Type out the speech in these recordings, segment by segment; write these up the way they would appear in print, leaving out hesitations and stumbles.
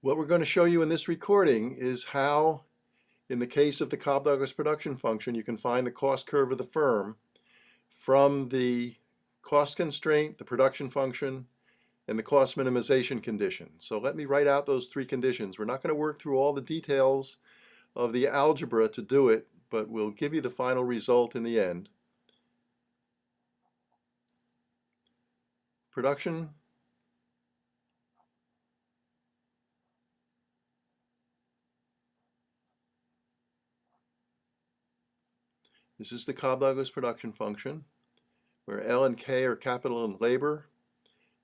What we're going to show you in this recording is how, in the case of the Cobb-Douglas production function, you can find the cost curve of the firm from the cost constraint, the production function, and the cost minimization condition. So let me write out those three conditions. We're not going to work through all the details of the algebra to do it, but we'll give you the final result in the end. Production This is the Cobb-Douglas production function, where L and K are capital and labor,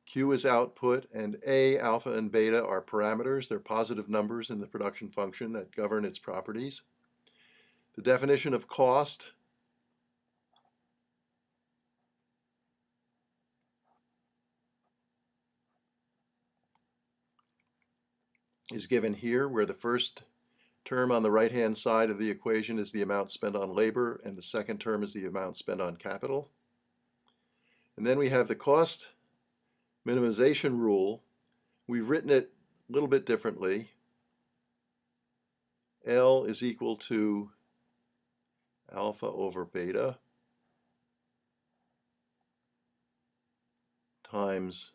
Q is output, and A, alpha, and beta are parameters. They're positive numbers in the production function that govern its properties. The definition of cost is given here, where the first term on the right-hand side of the equation is the amount spent on labor, and the second term is the amount spent on capital. And then we have the cost minimization rule. We've written it a little bit differently. L is equal to alpha over beta times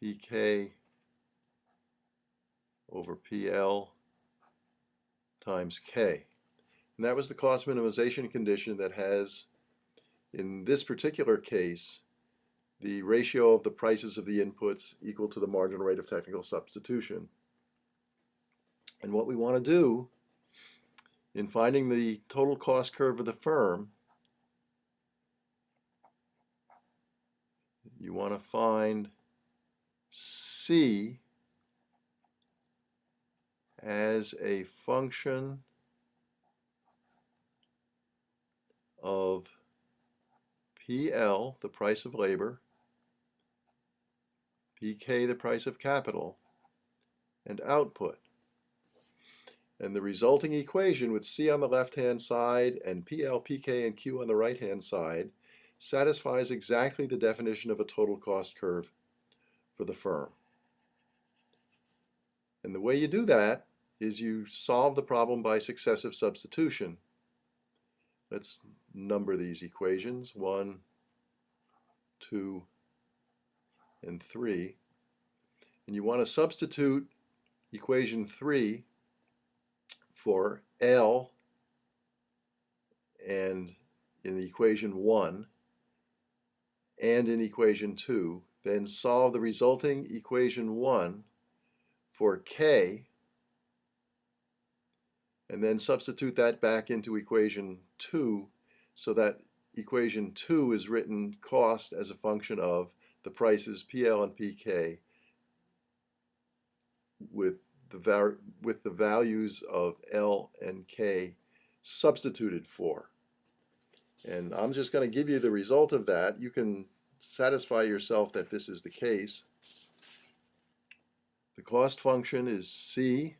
PK over PL times K. And that was the cost minimization condition that has, in this particular case, the ratio of the prices of the inputs equal to the marginal rate of technical substitution. And what we want to do in finding the total cost curve of the firm, you want to find C as a function of PL, the price of labor, PK, the price of capital, and output. And the resulting equation with C on the left-hand side and PL, PK, and Q on the right-hand side satisfies exactly the definition of a total cost curve for the firm. And the way you do that is you solve the problem by successive substitution. Let's number these equations, 1, 2, and 3. And you want to substitute equation 3 for L and in equation 1 and in equation 2. Then solve the resulting equation 1 for K, and then substitute that back into equation 2 so that equation 2 is written cost as a function of the prices PL and PK with the values of L and K substituted for. And I'm just going to give you the result of that. You can satisfy yourself that this is the case. The cost function is C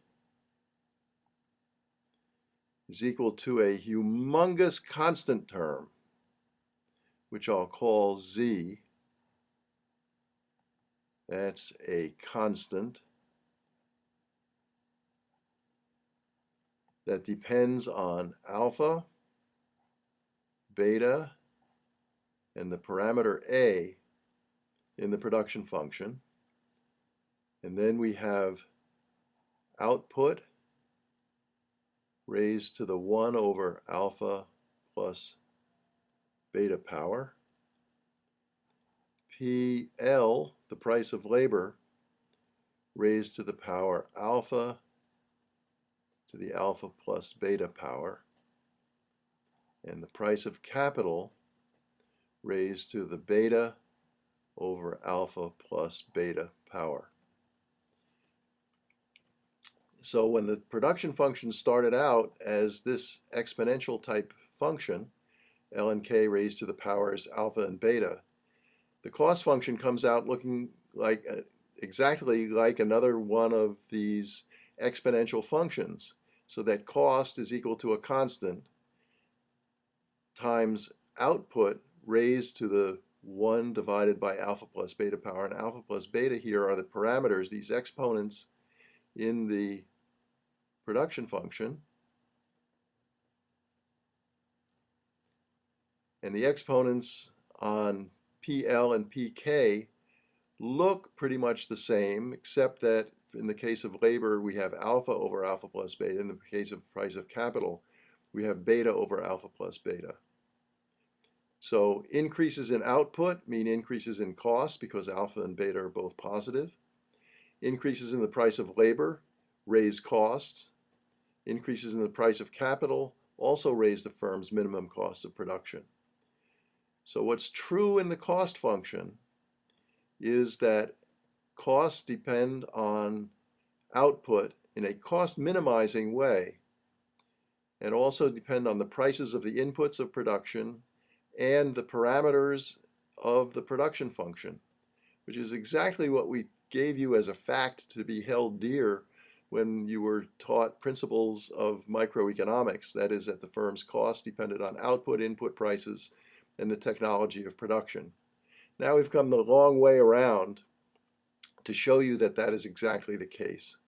is equal to a humongous constant term, which I'll call Z. That's a constant that depends on alpha, beta, and the parameter A in the production function. And then we have output raised to the 1 over alpha plus beta power. PL, the price of labor, raised to the power alpha to the alpha plus beta power. And the price of capital raised to the beta over alpha plus beta power. So when the production function started out as this exponential type function, L and K raised to the powers alpha and beta, the cost function comes out looking like exactly like another one of these exponential functions, so that cost is equal to a constant times output raised to the 1 divided by alpha plus beta power, and alpha plus beta here are the parameters, these exponents in the production function. And the exponents on PL and PK look pretty much the same, except that in the case of labor, we have alpha over alpha plus beta. In the case of price of capital, we have beta over alpha plus beta. So increases in output mean increases in cost because alpha and beta are both positive. Increases in the price of labor raise costs. Increases in the price of capital also raise the firm's minimum cost of production. So what's true in the cost function is that costs depend on output in a cost minimizing way, and also depend on the prices of the inputs of production and the parameters of the production function, which is exactly what we gave you as a fact to be held dear when you were taught principles of microeconomics, that is, that the firm's cost depended on output, input prices, and the technology of production. Now we've come the long way around to show you that that is exactly the case.